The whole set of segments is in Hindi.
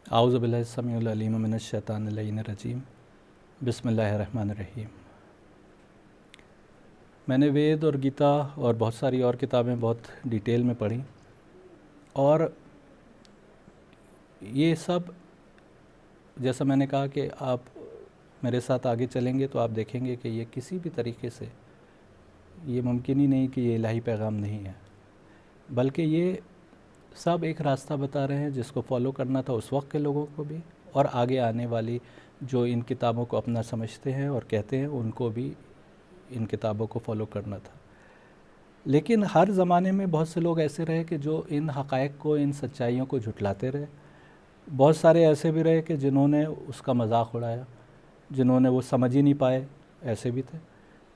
आऊज़ु बिल्लाहि समीउल अलीम मिनश शैतानिर रजीम। बिस्मिल्लाहिर्रहमानिर्रहीम। मैंने वेद और गीता और बहुत सारी और किताबें बहुत डिटेल में पढ़ी, और ये सब, जैसा मैंने कहा कि आप मेरे साथ आगे चलेंगे तो आप देखेंगे कि ये किसी भी तरीके से ये मुमकिन ही नहीं कि ये इलाही पैगाम नहीं है, बल्कि ये सब एक रास्ता बता रहे हैं जिसको फॉलो करना था उस वक्त के लोगों को भी, और आगे आने वाली जो इन किताबों को अपना समझते हैं और कहते हैं उनको भी इन किताबों को फॉलो करना था। लेकिन हर ज़माने में बहुत से लोग ऐसे रहे कि जो इन हक़ाइक़ को, इन सच्चाइयों को झुटलाते रहे। बहुत सारे ऐसे भी रहे कि जिन्होंने उसका मजाक उड़ाया, जिन्होंने वो समझ ही नहीं पाए, ऐसे भी थे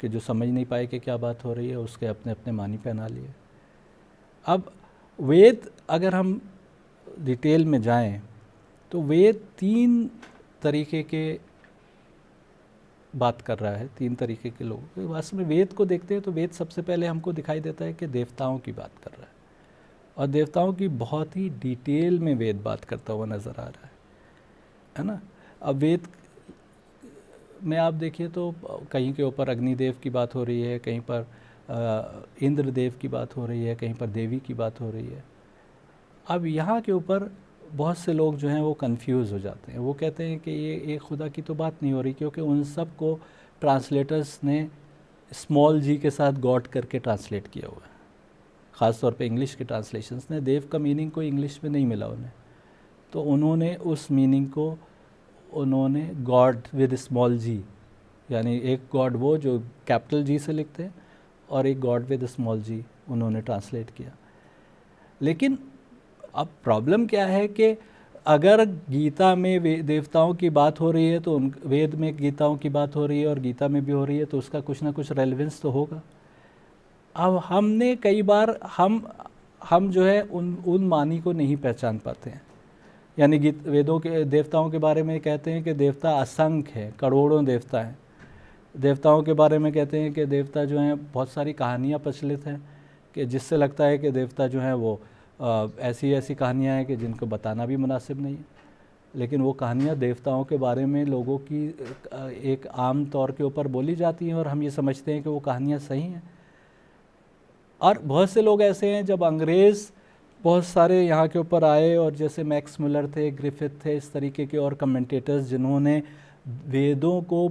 कि जो समझ नहीं पाए कि क्या बात हो रही है, उसके अपने अपने मानी पहना लिए। अब वेद, अगर हम डिटेल में जाएं तो वेद तीन तरीके के बात कर रहा है, तीन तरीके के लोग। वास्तव में वेद को देखते हैं तो वेद सबसे पहले हमको दिखाई देता है कि देवताओं की बात कर रहा है, और देवताओं की बहुत ही डिटेल में वेद बात करता हुआ नज़र आ रहा है ना। अब वेद में आप देखिए तो कहीं के ऊपर अग्निदेव की बात हो रही है, कहीं पर इंद्रदेव की बात हो रही है, कहीं पर देवी की बात हो रही है। अब यहाँ के ऊपर बहुत से लोग जो हैं वो कंफ्यूज हो जाते हैं। वो कहते हैं कि ये एक खुदा की तो बात नहीं हो रही, क्योंकि उन सब को ट्रांसलेटर्स ने स्मॉल जी के साथ गॉड करके ट्रांसलेट किया हुआ है। ख़ास तौर पे इंग्लिश के ट्रांसलेशंस ने देव का मीनिंग कोई इंग्लिश में नहीं मिला उन्हें, तो उन्होंने उस मीनिंग को उन्होंने गॉड विद स्मॉल जी, यानी एक गॉड वो जो कैपिटल जी से लिखते हैं और एक गॉड विद स्मॉल जी, उन्होंने ट्रांसलेट किया। लेकिन अब प्रॉब्लम क्या है कि अगर गीता में देवताओं की बात हो रही है तो वेद में गीताओं की बात हो रही है और गीता में भी हो रही है, तो उसका कुछ ना कुछ रेलेवेंस तो होगा। अब हमने कई बार हम जो है उन मानी को नहीं पहचान पाते हैं। यानी वेदों के देवताओं के बारे में कहते हैं कि देवता असंख्य है, करोड़ों देवता हैं। देवताओं के बारे में कहते हैं कि देवता जो हैं, बहुत सारी कहानियाँ प्रचलित हैं कि जिससे लगता है कि देवता जो हैं वो ऐसी ऐसी कहानियाँ हैं कि जिनको बताना भी मुनासिब नहीं है। लेकिन वो कहानियाँ देवताओं के बारे में लोगों की एक आम तौर के ऊपर बोली जाती हैं, और हम ये समझते हैं कि वो कहानियाँ सही हैं। और बहुत से लोग ऐसे हैं, जब अंग्रेज़ बहुत सारे यहाँ के ऊपर आए, और जैसे मैक्स मुलर थे, ग्रिफिथ थे, इस तरीके के और कमेंटेटर्स जिन्होंने वेदों को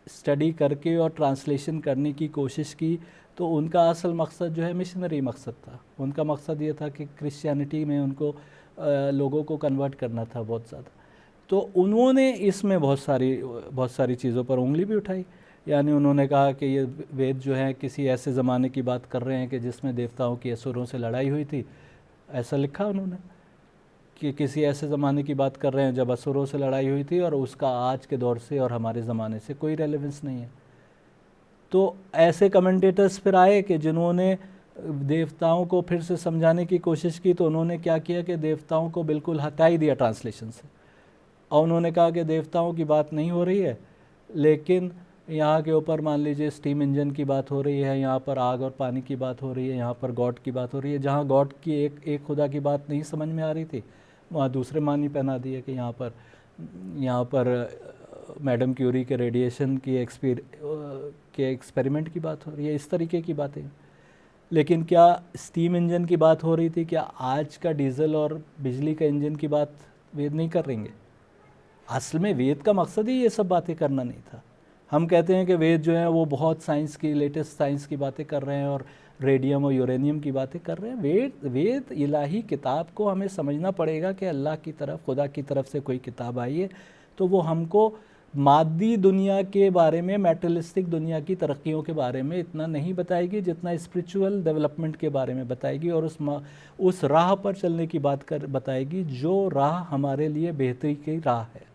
स्टडी करके और ट्रांसलेशन करने की कोशिश की, तो उनका असल मकसद जो है मिशनरी मकसद था। उनका मकसद ये था कि क्रिश्चियनिटी में उनको लोगों को कन्वर्ट करना था बहुत ज़्यादा। तो उन्होंने इसमें बहुत सारी चीज़ों पर उंगली भी उठाई। यानी उन्होंने कहा कि ये वेद जो है किसी ऐसे ज़माने की बात कर रहे हैं कि जिसमें देवताओं की असुरों से लड़ाई हुई थी। ऐसा लिखा उन्होंने कि किसी ऐसे ज़माने की बात कर रहे हैं जब असुरों से लड़ाई हुई थी, और उसका आज के दौर से और हमारे ज़माने से कोई रेलेवेंस नहीं है। तो ऐसे कमेंटेटर्स फिर आए कि जिन्होंने देवताओं को फिर से समझाने की कोशिश की। तो उन्होंने क्या किया कि देवताओं को बिल्कुल हटा ही दिया ट्रांसलेशन से, और उन्होंने कहा कि देवताओं की बात नहीं हो रही है, लेकिन यहाँ के ऊपर मान लीजिए स्टीम इंजन की बात हो रही है, यहाँ पर आग और पानी की बात हो रही है, यहाँ पर गॉड की बात हो रही है। जहाँ गॉड की एक खुदा की बात नहीं समझ में आ रही थी, वहाँ दूसरे मानी पहना दिए कि यहाँ पर मैडम क्यूरी के रेडिएशन की एक्सपेरिमेंट की बात हो रही है, इस तरीके की बातें। लेकिन क्या स्टीम इंजन की बात हो रही थी? क्या आज का डीजल और बिजली का इंजन की बात वेद नहीं कर रहेंगे? असल में वेद का मकसद ही ये सब बातें करना नहीं था। हम कहते हैं कि वेद जो है वो बहुत साइंस की, लेटेस्ट साइंस की बातें कर रहे हैं और रेडियम और यूरेनियम की बातें कर रहे हैं। वेद इलाही किताब को हमें समझना पड़ेगा कि अल्लाह की तरफ, खुदा की तरफ से कोई किताब आई है तो वो हमको मादी दुनिया के बारे में, मैटेरियलिस्टिक दुनिया की तरक्कियों के बारे में इतना नहीं बताएगी जितना स्पिरिचुअल डेवलपमेंट के बारे में बताएगी, और उस राह पर चलने की बात बताएगी जो राह हमारे लिए बेहतरी की राह है।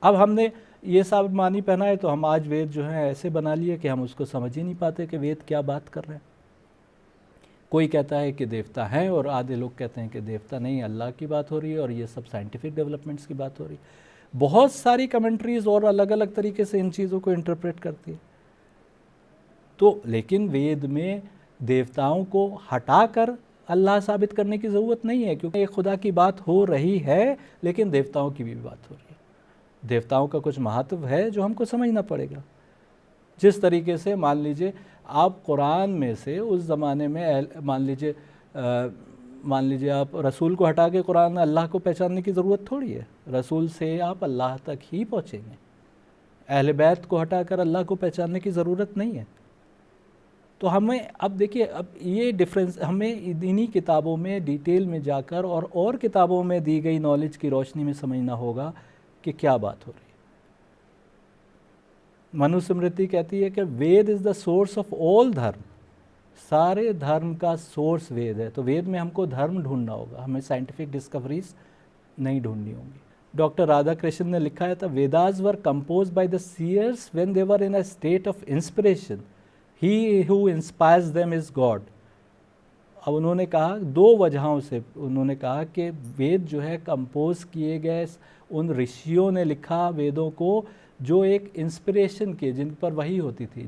अब हमने ये सब मानी पहना है तो हम आज वेद जो है ऐसे बना लिए कि हम उसको समझ ही नहीं पाते कि वेद क्या बात कर रहे हैं। कोई कहता है कि देवता हैं, और आधे लोग कहते हैं कि देवता नहीं, अल्लाह की बात हो रही है, और ये सब साइंटिफिक डेवलपमेंट्स की बात हो रही है। बहुत सारी कमेंट्रीज और अलग अलग तरीके से इन चीज़ों को इंटरप्रेट करती है। तो लेकिन वेद में देवताओं को हटाकर अल्लाह साबित करने की ज़रूरत नहीं है, क्योंकि एक खुदा की बात हो रही है, लेकिन देवताओं की भी बात हो रही है। देवताओं का कुछ महत्व है जो हमको समझना पड़ेगा। जिस तरीके से मान लीजिए आप कुरान में से उस ज़माने में मान लीजिए आप रसूल को हटा के कुरान में अल्लाह को पहचानने की ज़रूरत थोड़ी है। रसूल से आप अल्लाह तक ही पहुँचेंगे। अहले बैत को हटाकर अल्लाह को पहचानने की ज़रूरत नहीं है। तो हमें अब देखिए, अब ये डिफरेंस हमें इन्हीं किताबों में डिटेल में जाकर और किताबों में दी गई नॉलेज की रोशनी में समझना होगा कि क्या बात हो रही है। मनुस्मृति कहती है कि Veda is the source of all dharma, सारे धर्म का सोर्स वेद है। तो वेद में हमको धर्म ढूंढना होगा, हमें साइंटिफिक डिस्कवरीज नहीं ढूंढनी होंगी। डॉक्टर राधा कृष्ण ने लिखा है था, Vedas were compose by the seers when they were in a state of inspiration, he who inspires them is God. अब उन्होंने कहा दो वजहों से, उन्होंने कहा कि वेद जो है कंपोज किए गए, उन ऋषियों ने लिखा वेदों को जो एक इंस्पिरेशन के, जिन पर वही होती थी,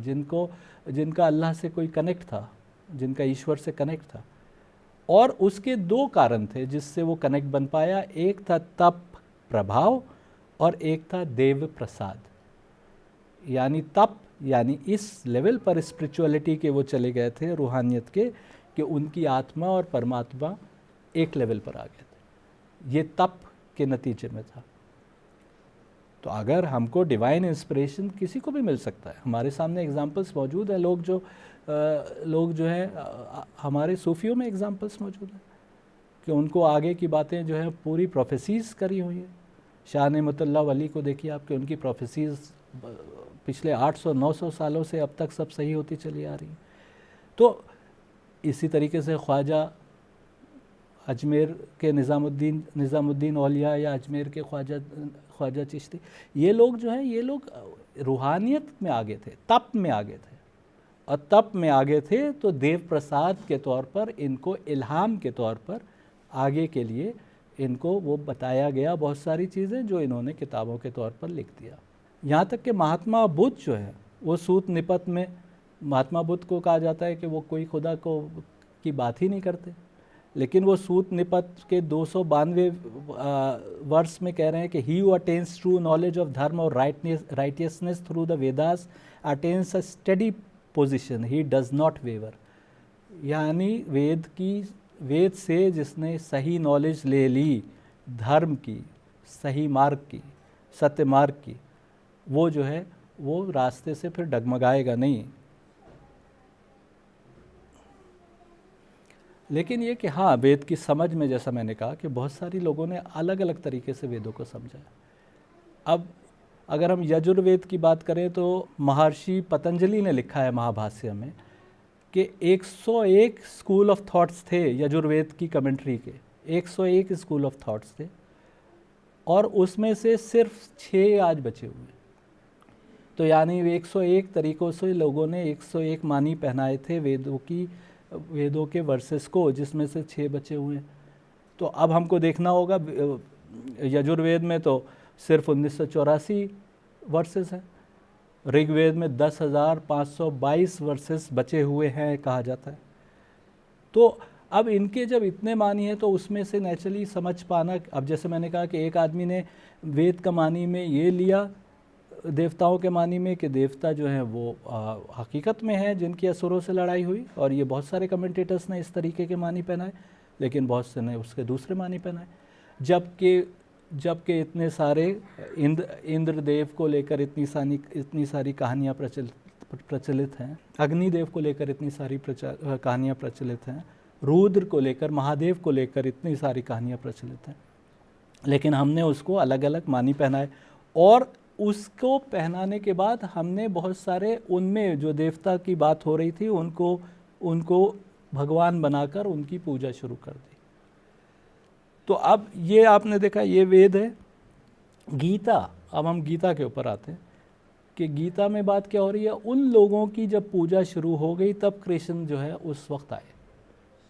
जिनका अल्लाह से कोई कनेक्ट था, जिनका ईश्वर से कनेक्ट था। और उसके दो कारण थे जिससे वो कनेक्ट बन पाया, एक था तप प्रभाव और एक था देव प्रसाद। यानी तप, यानी इस लेवल पर स्पिरिचुअलिटी के वो चले गए थे, रूहानियत के, कि उनकी आत्मा और परमात्मा एक लेवल पर आ गए थे। ये तप के नतीजे में था। तो अगर हमको डिवाइन इंस्पिरेशन किसी को भी मिल सकता है, हमारे सामने एग्जांपल्स मौजूद हैं। लोग जो है हमारे सूफियों में एग्जांपल्स मौजूद हैं कि उनको आगे की बातें जो है पूरी प्रोफेसीज करी हुई है। शाह नेमतुल्लाह वली को देखिए आपके, उनकी प्रोफेसीज पिछले 800-900 सालों से अब तक सब सही होती चली आ रही हैं। तो इसी तरीके से ख्वाजा अजमेर के निज़ामुद्दीन औलिया, या अजमेर के ख्वाजा चिश्ती, ये लोग जो हैं, ये लोग रूहानियत में आगे थे, तप में आगे थे। और तप में आगे थे तो देव प्रसाद के तौर पर, इनको इल्हाम के तौर पर आगे के लिए इनको वो बताया गया बहुत सारी चीज़ें जो इन्होंने किताबों के तौर पर लिख दिया। यहाँ तक कि महात्मा बुद्ध जो है वो सूत निपत में, महात्मा बुद्ध को कहा जाता है कि वो कोई खुदा की बात ही नहीं करते, लेकिन वो सूत निपत के 292 वर्ष में कह रहे हैं कि he who attains true knowledge of dharma और righteousness through the Vedas attains a study position, he does not waver. यानी वेद से जिसने सही नॉलेज ले ली धर्म की, सही मार्ग की, सत्य मार्ग की, वो जो है वो रास्ते से फिर डगमगाएगा नहीं। लेकिन ये कि हाँ, वेद की समझ में, जैसा मैंने कहा कि बहुत सारी लोगों ने अलग अलग तरीके से वेदों को समझा है। अब अगर हम यजुर्वेद की बात करें तो महर्षि पतंजलि ने लिखा है महाभाष्य में कि 101 स्कूल ऑफ थॉट्स थे यजुर्वेद की कमेंट्री के, 101 स्कूल ऑफ थॉट्स थे, और उसमें से सिर्फ 6 आज बचे हुए। तो यानी 101 तरीक़ों से लोगों ने 101 मानी पहनाए थे वेदों के वर्सेस को, जिसमें से 6 बचे हुए। तो अब हमको देखना होगा, यजुर्वेद में तो सिर्फ 1984 वर्सेस हैं, ऋग्वेद में 10,522 वर्सेस बचे हुए हैं कहा जाता है। तो अब इनके जब इतने मानी है तो उसमें से नेचुरली समझ पाना, अब जैसे मैंने कहा कि एक आदमी ने वेद का मानी में ये लिया, देवताओं के मानी में कि देवता जो है वो हकीकत में है जिनकी असुरों से लड़ाई हुई, और ये बहुत सारे कमेंटेटर्स ने इस तरीके के मानी पहनाए, लेकिन बहुत से ने उसके दूसरे मानी पहनाए। जबकि इतने सारे इंद्रदेव को लेकर इतनी सारी कहानियाँ प्रचलित हैं, अग्निदेव को लेकर इतनी सारी कहानियाँ प्रचलित हैं, रुद्र को लेकर, महादेव को लेकर इतनी सारी कहानियाँ प्रचलित हैं, लेकिन हमने उसको अलग अलग मानी पहनाए। और उसको पहनाने के बाद हमने बहुत सारे उनमें जो देवता की बात हो रही थी उनको भगवान बनाकर उनकी पूजा शुरू कर दी। तो अब ये आपने देखा, ये वेद है। गीता, अब हम गीता के ऊपर आते हैं कि गीता में बात क्या हो रही है। उन लोगों की जब पूजा शुरू हो गई तब कृष्ण जो है उस वक्त आए।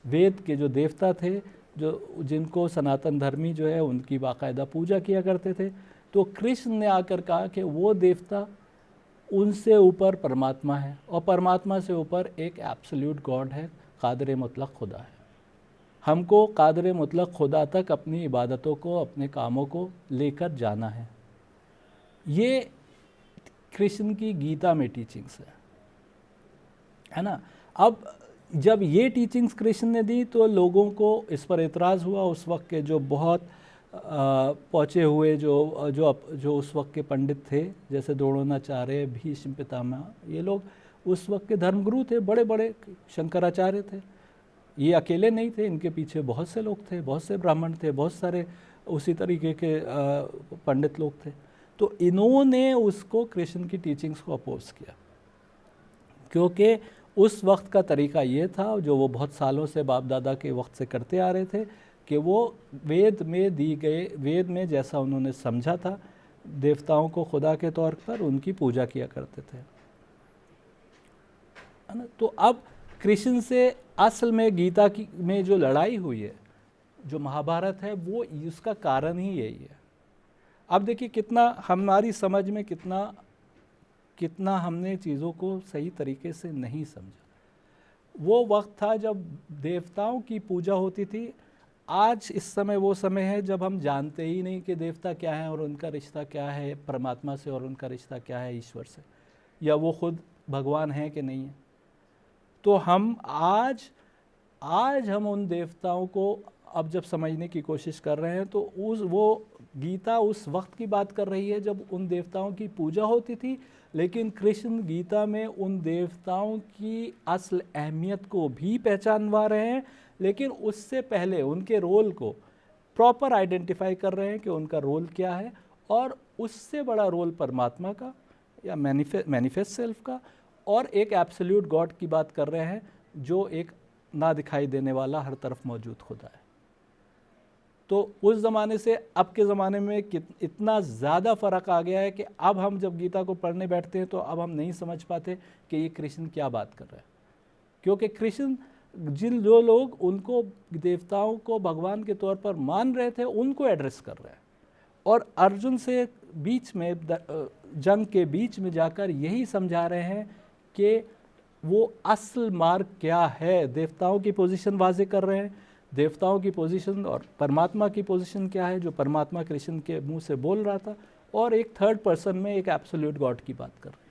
वेद के जो देवता थे, जिनको सनातन धर्मी जो है उनकी बाकायदा पूजा किया करते थे, तो कृष्ण ने आकर कहा कि वो देवता, उनसे ऊपर परमात्मा है, और परमात्मा से ऊपर एक एब्सोल्यूट गॉड है, कादर मुतलक खुदा है। हमको कादर मुतलक खुदा तक अपनी इबादतों को, अपने कामों को लेकर जाना है। कृष्ण की गीता में टीचिंग्स है ना। अब जब ये टीचिंग्स कृष्ण ने दी तो लोगों को इस पर एतराज़ हुआ। उस वक्त के जो बहुत पहुँचे हुए जो उस वक्त के पंडित थे, जैसे द्रोणाचार्य, भीष्म पितामह, ये लोग उस वक्त के धर्मगुरु थे, बड़े बड़े शंकराचार्य थे। ये अकेले नहीं थे, इनके पीछे बहुत से लोग थे, बहुत से ब्राह्मण थे, बहुत सारे उसी तरीके के पंडित लोग थे। तो इन्होंने उसको कृष्ण की टीचिंग्स को अपोज किया, क्योंकि उस वक्त का तरीका ये था, जो वो बहुत सालों से बाप दादा के वक्त से करते आ रहे थे, कि वो वेद में जैसा उन्होंने समझा था, देवताओं को खुदा के तौर पर उनकी पूजा किया करते थे, है ना। तो अब कृष्ण से असल में गीता में जो लड़ाई हुई है, जो महाभारत है, वो उसका कारण ही यही है। अब देखिए कितना हमारी समझ में कितना हमने चीज़ों को सही तरीके से नहीं समझा। वो वक्त था जब देवताओं की पूजा होती थी। आज इस समय वो समय है जब हम जानते ही नहीं कि देवता क्या है और उनका रिश्ता क्या है परमात्मा से, और उनका रिश्ता क्या है ईश्वर से, या वो खुद भगवान है कि नहीं है। तो हम आज हम उन देवताओं को अब जब समझने की कोशिश कर रहे हैं, तो वो गीता उस वक्त की बात कर रही है जब उन देवताओं की पूजा होती थी, लेकिन कृष्ण गीता में उन देवताओं की असल अहमियत को भी पहचानवा रहे हैं, लेकिन उससे पहले उनके रोल को प्रॉपर आइडेंटिफाई कर रहे हैं कि उनका रोल क्या है, और उससे बड़ा रोल परमात्मा का या मैनिफेस्ट सेल्फ का, और एक एब्सोल्यूट गॉड की बात कर रहे हैं, जो एक ना दिखाई देने वाला हर तरफ मौजूद खुदा है। तो उस ज़माने से अब के ज़माने में इतना ज़्यादा फ़र्क आ गया है कि अब हम जब गीता को पढ़ने बैठते हैं तो अब हम नहीं समझ पाते कि ये कृष्ण क्या बात कर रहा है, क्योंकि कृष्ण जो लोग उनको देवताओं को भगवान के तौर पर मान रहे थे, उनको एड्रेस कर रहे हैं, और अर्जुन से बीच में जंग के बीच में जाकर यही समझा रहे हैं कि वो असल मार्ग क्या है। देवताओं की पोजीशन वाज़े कर रहे हैं, देवताओं की पोजीशन और परमात्मा की पोजीशन क्या है, जो परमात्मा कृष्ण के मुंह से बोल रहा था, और एक थर्ड पर्सन में एक एब्सोल्यूट गॉड की बात कर रहे हैं।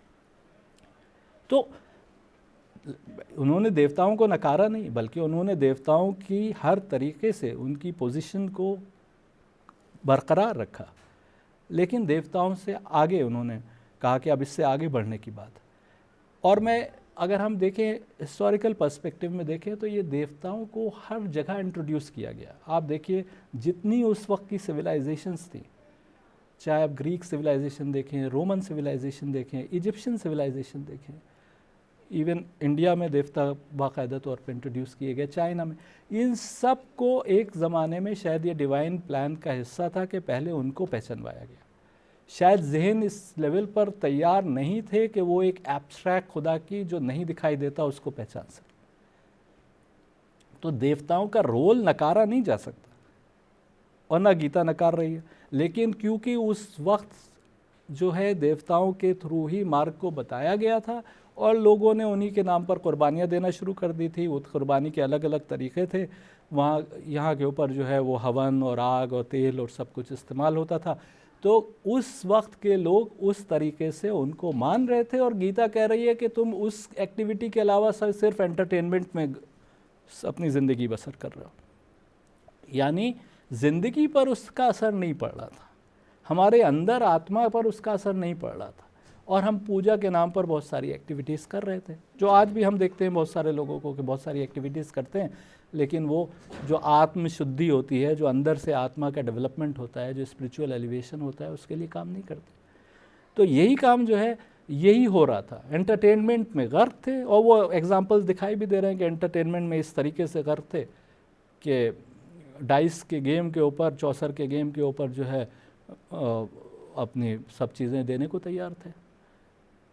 तो उन्होंने देवताओं को नकारा नहीं, बल्कि उन्होंने देवताओं की हर तरीके से उनकी पोजीशन को बरकरार रखा, लेकिन देवताओं से आगे उन्होंने कहा कि अब इससे आगे बढ़ने की बात। और अगर हम देखें हिस्टोरिकल पर्सपेक्टिव में देखें तो ये देवताओं को हर जगह इंट्रोड्यूस किया गया। आप देखिए जितनी उस वक्त की सिविलाइजेशंस थी, चाहे आप ग्रीक सिविलाइजेशन देखें, रोमन सिविलाइजेशन देखें, इजिप्शियन सिविलाइजेशन देखें, इवन इंडिया में देवता बाकायदा तौर पर इंट्रोड्यूस किए गए, चाइना में, इन सब को एक ज़माने में शायद ये डिवाइन प्लान का हिस्सा था कि पहले उनको पहचानवाया गया। शायद जहन इस लेवल पर तैयार नहीं थे कि वो एक एब्स्ट्रैक्ट खुदा की जो नहीं दिखाई देता उसको पहचान सके। तो देवताओं का रोल नकारा नहीं जा सकता, और ना गीता नकार रही है, लेकिन क्योंकि उस वक्त जो है देवताओं के थ्रू ही मार्ग को बताया गया था, और लोगों ने उन्हीं के नाम पर कुर्बानियाँ देना शुरू कर दी थी। वो कुर्बानी के अलग अलग तरीक़े थे, यहाँ के ऊपर जो है वो हवन और आग और तेल और सब कुछ इस्तेमाल होता था। तो उस वक्त के लोग उस तरीके से उनको मान रहे थे, और गीता कह रही है कि तुम उस एक्टिविटी के अलावा सिर्फ एंटरटेनमेंट में अपनी ज़िंदगी बसर कर रहे हो। यानी ज़िंदगी पर उसका असर नहीं पड़ रहा था, हमारे अंदर आत्मा पर उसका असर नहीं पड़ रहा था, और हम पूजा के नाम पर बहुत सारी एक्टिविटीज़ कर रहे थे, जो आज भी हम देखते हैं बहुत सारे लोगों को कि बहुत सारी एक्टिविटीज़ करते हैं, लेकिन वो जो आत्म शुद्धि होती है, जो अंदर से आत्मा का डेवलपमेंट होता है, जो स्पिरिचुअल एलिवेशन होता है, उसके लिए काम नहीं करते। तो यही काम जो है यही हो रहा था, एंटरटेनमेंट में गर्क थे। और वो एग्जांपल्स दिखाई भी दे रहे हैं कि एंटरटेनमेंट में इस तरीके से गर्क थे कि डाइस के गेम के ऊपर, चौसर के गेम के ऊपर जो है अपनी सब चीज़ें देने को तैयार थे,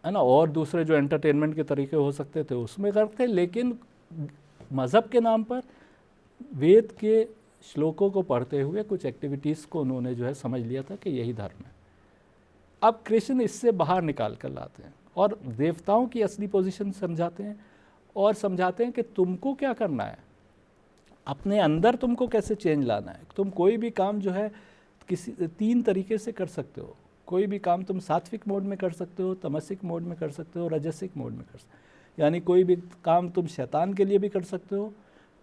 है ना। और दूसरे जो एंटरटेनमेंट के तरीके हो सकते थे उसमें गर्क थे, लेकिन मज़हब के नाम पर वेद के श्लोकों को पढ़ते हुए कुछ एक्टिविटीज़ को उन्होंने जो है समझ लिया था कि यही धर्म है। अब कृष्ण इससे बाहर निकाल कर लाते हैं और देवताओं की असली पोजीशन समझाते हैं, और समझाते हैं कि तुमको क्या करना है। अपने अंदर तुमको कैसे चेंज लाना है। तुम कोई भी काम जो है किसी 3 तरीके से कर सकते हो। कोई भी काम तुम सात्विक मोड में कर सकते हो, तमसिक मोड में कर सकते हो, रजसिक मोड में कर सकते हो। यानी कोई भी काम तुम शैतान के लिए भी कर सकते हो,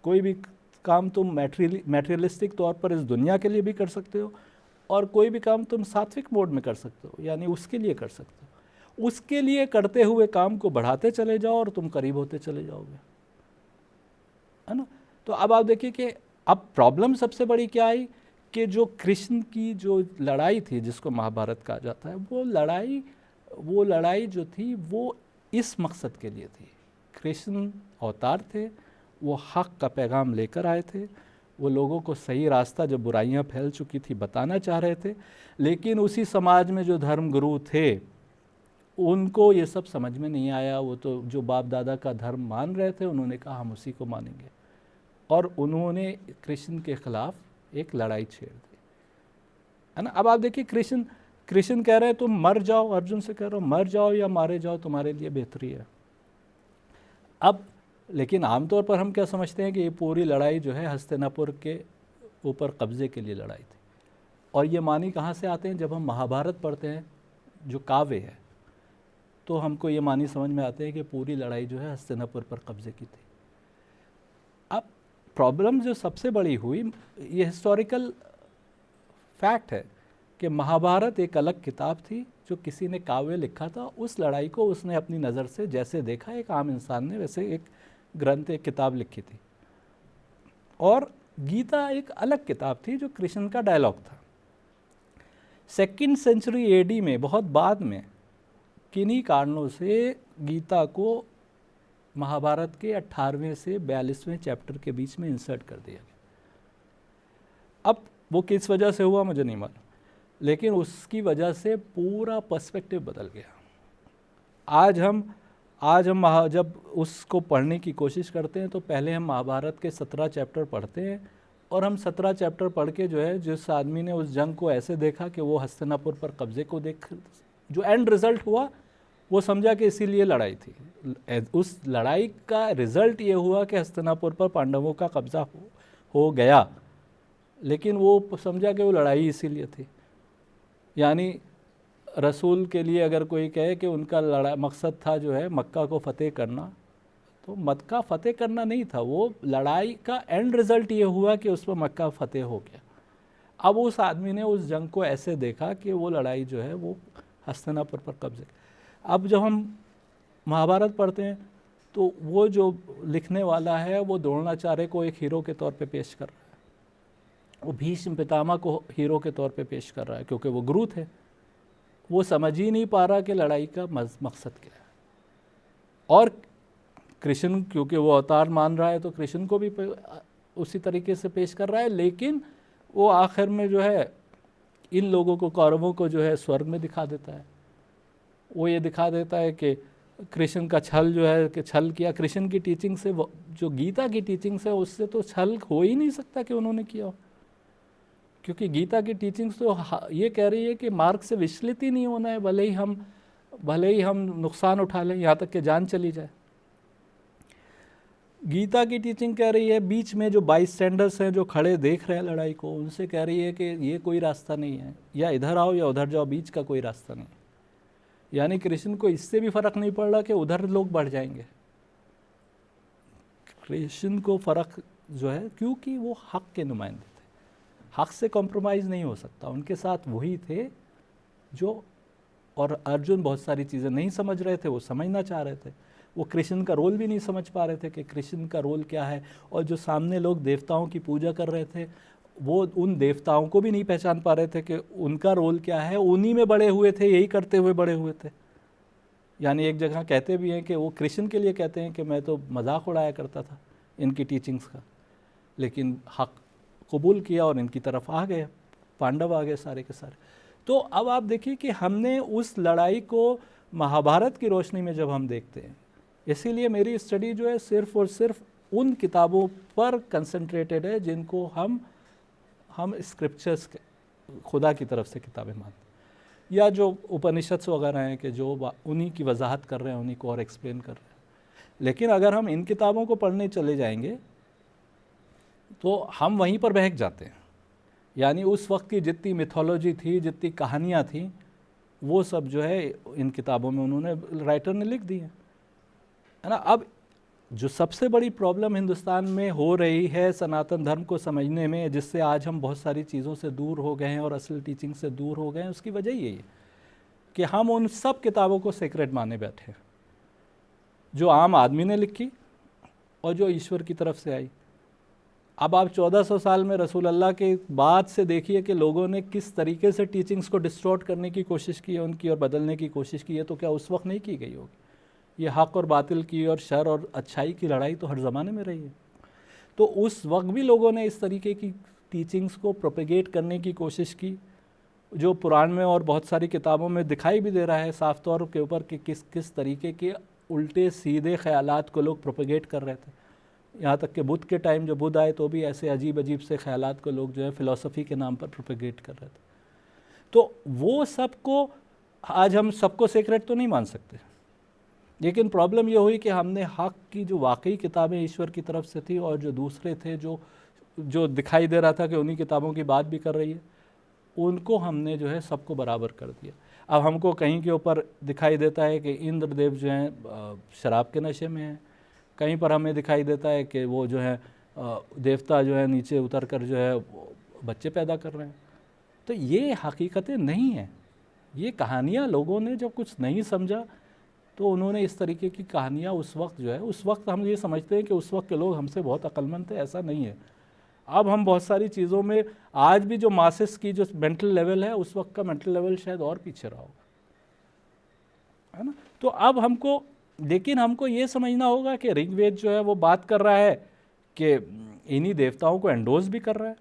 कोई भी काम तुम मैटेरियलिस्टिक तौर पर इस दुनिया के लिए भी कर सकते हो, और कोई भी काम तुम सात्विक मोड में कर सकते हो, यानी उसके लिए कर सकते हो। उसके लिए करते हुए काम को बढ़ाते चले जाओ और तुम करीब होते चले जाओगे, है ना। तो अब आप देखिए कि अब प्रॉब्लम सबसे बड़ी क्या आई कि जो कृष्ण की जो लड़ाई थी, जिसको महाभारत कहा जाता है, वो लड़ाई जो थी वो इस मकसद के लिए थी। कृष्ण अवतार थे, वो हक का पैगाम लेकर आए थे, वो लोगों को सही रास्ता, जो बुराइयां फैल चुकी थी, बताना चाह रहे थे। लेकिन उसी समाज में जो धर्मगुरु थे उनको ये सब समझ में नहीं आया। वो तो जो बाप दादा का धर्म मान रहे थे, उन्होंने कहा हम उसी को मानेंगे, और उन्होंने कृष्ण के खिलाफ एक लड़ाई छेड़ दी, है ना। अब आप देखिए कृष्ण कह रहे हैं तुम मर जाओ, अर्जुन से कह रहे हो मर जाओ या मारे जाओ, तुम्हारे लिए बेहतरी है। अब लेकिन आमतौर पर हम क्या समझते हैं कि ये पूरी लड़ाई जो है हस्तिनापुर के ऊपर कब्जे के लिए लड़ाई थी। और ये मानी कहाँ से आते हैं, जब हम महाभारत पढ़ते हैं जो काव्य है, तो हमको ये मानी समझ में आते हैं कि पूरी लड़ाई जो है हस्तिनापुर पर कब्जे की थी। अब प्रॉब्लम जो सबसे बड़ी हुई, ये हिस्टोरिकल फैक्ट है कि महाभारत एक अलग किताब थी जो किसी ने काव्य लिखा था। उस लड़ाई को उसने अपनी नज़र से जैसे देखा, एक आम इंसान ने, वैसे एक ग्रंथ, एक किताब लिखी थी। और गीता एक अलग किताब थी जो कृष्ण का डायलॉग था। 2nd सेंचुरी एडी में, बहुत बाद में, किन्हीं कारणों से गीता को महाभारत के 18वें से 42वें चैप्टर के बीच में इंसर्ट कर दिया गया। अब वो किस वजह से हुआ मुझे नहीं मालूम, लेकिन उसकी वजह से पूरा पर्सपेक्टिव बदल गया। आज हम जब उसको पढ़ने की कोशिश करते हैं तो पहले हम महाभारत के 17 चैप्टर पढ़ते हैं, और हम 17 चैप्टर पढ़ के जो है, जिस आदमी ने उस जंग को ऐसे देखा कि वो हस्तिनापुर पर कब्जे को देख, जो एंड रिजल्ट हुआ वो समझा कि इसीलिए लड़ाई थी। उस लड़ाई का रिजल्ट ये हुआ कि हस्तिनापुर पर पांडवों का कब्जा हो गया, लेकिन वो समझा कि वो लड़ाई इसीलिए थी। यानी रसूल के लिए अगर कोई कहे कि उनका मकसद था जो है मक्का को फतेह करना, तो मक्का फतेह करना नहीं था, वो लड़ाई का एंड रिजल्ट ये हुआ कि उस पर मक्का फतेह हो गया। अब उस आदमी ने उस जंग को ऐसे देखा कि वो लड़ाई जो है वो हस्तिनापुर पर कब्जे। अब जब हम महाभारत पढ़ते हैं तो वो जो लिखने वाला है वो द्रोणाचार्य को एक हीरो के तौर पे पेश कर रहा है, वो भीष्म पितामह को हीरो के तौर पे पेश कर रहा है, क्योंकि वो गुरु थे। वो समझ ही नहीं पा रहा कि लड़ाई का मकसद क्या है। और कृष्ण, क्योंकि वो अवतार मान रहा है, तो कृष्ण को भी उसी तरीके से पेश कर रहा है। लेकिन वो आखिर में जो है इन लोगों को, कौरवों को जो है स्वर्ग में दिखा देता है। वो ये दिखा देता है कि कृष्ण का छल जो है, कि छल किया कृष्ण की टीचिंग से, जो गीता की टीचिंग से, उससे तो छल हो ही नहीं सकता कि उन्होंने किया हो, क्योंकि गीता की टीचिंग्स तो ये कह रही है कि मार्ग से विचलित ही नहीं होना है, भले ही हम नुकसान उठा लें, यहाँ तक कि जान चली जाए। गीता की टीचिंग कह रही है, बीच में जो बाई स्टैंडर्स हैं, जो खड़े देख रहे हैं लड़ाई को, उनसे कह रही है कि ये कोई रास्ता नहीं है, या इधर आओ या उधर जाओ, बीच का कोई रास्ता नहीं। यानी कृष्ण को इससे भी फर्क नहीं पड़ रहा कि उधर लोग बढ़ जाएंगे। कृष्ण को फर्क जो है, क्योंकि वो हक के नुमाइंदे थे, हक से कॉम्प्रोमाइज़ नहीं हो सकता। उनके साथ वही थे जो, और अर्जुन बहुत सारी चीज़ें नहीं समझ रहे थे, वो समझना चाह रहे थे। वो कृष्ण का रोल भी नहीं समझ पा रहे थे कि कृष्ण का रोल क्या है। और जो सामने लोग देवताओं की पूजा कर रहे थे, वो उन देवताओं को भी नहीं पहचान पा रहे थे कि उनका रोल क्या है। उन्हीं में बड़े हुए थे, यही करते हुए बड़े हुए थे। यानी एक जगह कहते भी हैं कि वो कृष्ण के लिए कहते हैं कि मैं तो मजाक उड़ाया करता था इनकी टीचिंग्स का, लेकिन हक कबूल किया और इनकी तरफ आ गए, पांडव आ गए सारे के सारे। तो अब आप देखिए कि हमने उस लड़ाई को महाभारत की रोशनी में जब हम देखते हैं, इसीलिए मेरी स्टडी जो है सिर्फ और सिर्फ उन किताबों पर कंसंट्रेटेड है जिनको हम स्क्रिप्चर्स खुदा की तरफ से किताबें मानते हैं, या जो उपनिषद वगैरह हैं कि जो उन्हीं की वजाहत कर रहे हैं, उन्हीं को और एक्सप्लेन कर रहे हैं। लेकिन अगर हम इन किताबों को पढ़ने चले जाएंगे तो हम वहीं पर बहक जाते हैं। यानी उस वक्त की जितनी मिथोलॉजी थी, जितनी कहानियाँ थी, वो सब जो है इन किताबों में उन्होंने, राइटर ने लिख दी है ना। अब जो सबसे बड़ी प्रॉब्लम हिंदुस्तान में हो रही है सनातन धर्म को समझने में, जिससे आज हम बहुत सारी चीज़ों से दूर हो गए हैं और असल टीचिंग से दूर हो गए हैं, उसकी वजह यही है कि हम उन सब किताबों को सेक्रेट माने बैठे हैं जो आम आदमी ने लिखी और जो ईश्वर की तरफ से आई। अब आप 1400 साल में रसूल अल्लाह के बाद से देखिए कि लोगों ने किस तरीके से टीचिंग्स को डिस्टॉर्ट करने की कोशिश की है उनकी, और बदलने की कोशिश की है। तो क्या उस वक्त नहीं की गई होगी? ये हक़ और बातिल की और शर और अच्छाई की लड़ाई तो हर ज़माने में रही है। तो उस वक्त भी लोगों ने इस तरीके की टीचिंग्स को प्रोपेगेट करने की कोशिश की, जो पुराण में और बहुत सारी किताबों में दिखाई भी दे रहा है साफ तौर के ऊपर कि किस किस तरीके के उल्टे सीधे ख़यालात को लोग प्रोपेगेट कर रहे थे। यहाँ तक कि बुद्ध के टाइम जब बुद्ध आए तो भी ऐसे अजीब अजीब से ख़यालात को लोग जो है फ़िलासफ़ी के नाम पर प्रोपेगेट कर रहे थे। तो वो सबको आज हम सबको सेक्रेट तो नहीं मान सकते, लेकिन प्रॉब्लम ये हुई कि हमने हक़ की जो वाकई किताबें ईश्वर की तरफ से थी और जो दूसरे थे जो दिखाई दे रहा था कि उन्हीं किताबों की बात भी कर रही है, उनको हमने जो है सबको बराबर कर दिया। अब हमको कहीं के ऊपर दिखाई देता है कि इंद्रदेव जो हैं शराब के नशे में हैं, कहीं पर हमें दिखाई देता है कि वो जो है देवता जो है नीचे उतर कर जो है बच्चे पैदा कर रहे हैं। तो ये हकीकतें नहीं हैं, ये कहानियाँ लोगों ने जब कुछ नहीं समझा तो उन्होंने इस तरीके की कहानियाँ उस वक्त जो है, उस वक्त हम ये समझते हैं कि उस वक्त के लोग हमसे बहुत अक्लमंद थे, ऐसा नहीं है। अब हम बहुत सारी चीज़ों में आज भी जो मासेस की जो मेंटल लेवल है, उस वक्त का मेंटल लेवल शायद और पीछे रहा होगा, है ना। तो अब हमको, लेकिन हमको ये समझना होगा कि ऋग्वेद जो है वो बात कर रहा है कि इन्हीं देवताओं को एंडोर्स भी कर रहा है।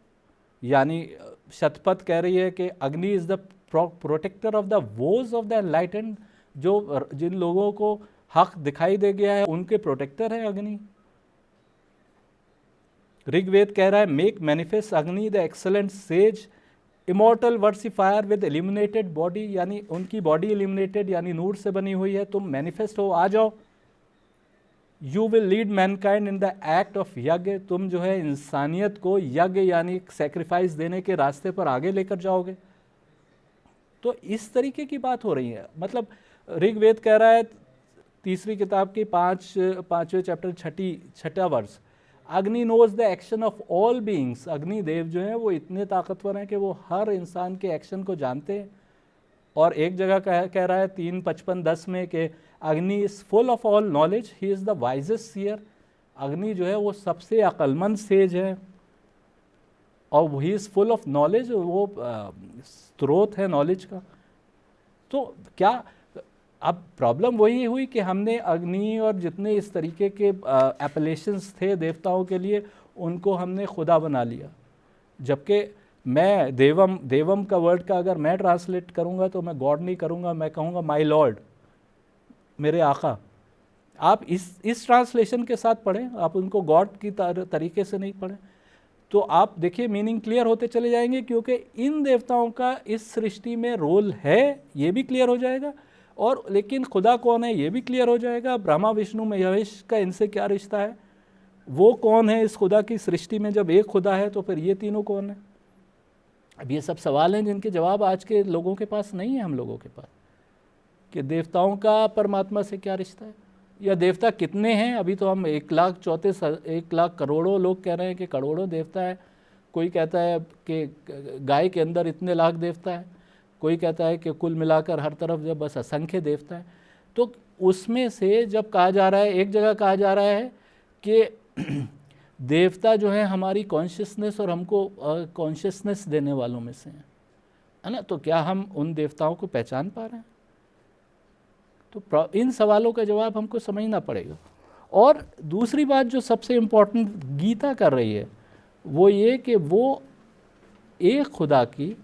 यानी शतपथ कह रही है कि Agni is the protector of the vows of the enlightened, जो जिन लोगों को हक दिखाई दे गया है उनके प्रोटेक्टर है अग्नि। ऋग्वेद कह रहा है make manifest Agni the excellent sage immortal versifier with eliminated body, यानी उनकी बॉडी एलिमिनेटेड यानी नूर से बनी हुई है, तुम मैनिफेस्ट हो, आ जाओ। You will lead Mankind in the act of यज्ञ, तुम जो है इंसानियत को यज्ञ यानी सेक्रीफाइस देने के रास्ते पर आगे लेकर जाओगे। तो इस तरीके की बात हो रही है। मतलब ऋग्वेद कह रहा है तीसरी किताब की पाँचवें चैप्टर छठा वर्ष, Agni knows the action of all beings, Agni Dev जो है वो इतने ताकतवर हैं कि वो हर इंसान के एक्शन को जानते हैं। और एक जगह कह रहा है 3:55-10 में कि Agni is full of all knowledge, he is the wisest seer, Agni जो है वो सबसे अक्लमंद सेज है और he is full of knowledge, वो स्रोत है नॉलेज का। तो क्या अब प्रॉब्लम वही हुई कि हमने अग्नि और जितने इस तरीके के एप्लेशंस थे देवताओं के लिए, उनको हमने खुदा बना लिया। जबकि मैं देवम का वर्ड का अगर मैं ट्रांसलेट करूँगा तो मैं गॉड नहीं करूँगा, मैं कहूँगा माय लॉर्ड, मेरे आका। आप इस ट्रांसलेशन के साथ पढ़ें, आप उनको गॉड की तरीके से नहीं पढ़ें, तो आप देखिए मीनिंग क्लियर होते चले जाएंगे, क्योंकि इन देवताओं का इस सृष्टि में रोल है, ये भी क्लियर हो जाएगा। और लेकिन खुदा कौन है ये भी क्लियर हो जाएगा। ब्रह्मा विष्णु महेश का इनसे क्या रिश्ता है, वो कौन है इस खुदा की सृष्टि में, जब एक खुदा है तो फिर ये तीनों कौन है। अब ये सब सवाल हैं जिनके जवाब आज के लोगों के पास नहीं है, हम लोगों के पास, कि देवताओं का परमात्मा से क्या रिश्ता है, या देवता कितने हैं। अभी तो हम 1,34,00,000 करोड़ों लोग कह रहे हैं कि करोड़ों देवता है। कोई कहता है कि गाय के अंदर इतने लाख देवता है, कोई कहता है कि कुल मिलाकर हर तरफ जब बस असंख्य देवता है। तो उसमें से जब कहा जा रहा है, एक जगह कहा जा रहा है कि देवता जो है हमारी कॉन्शियसनेस और हमको कॉन्शियसनेस देने वालों में से हैं, है ना। तो क्या हम उन देवताओं को पहचान पा रहे हैं? तो इन सवालों का जवाब हमको समझना पड़ेगा। और दूसरी बात जो सबसे इम्पोर्टेंट गीता कर रही है वो ये कि वो एक खुदा की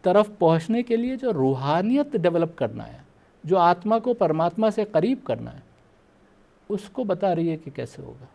तरफ पहुंचने के लिए जो रूहानियत डेवलप करना है, जो आत्मा को परमात्मा से करीब करना है, उसको बता रही है कि कैसे होगा।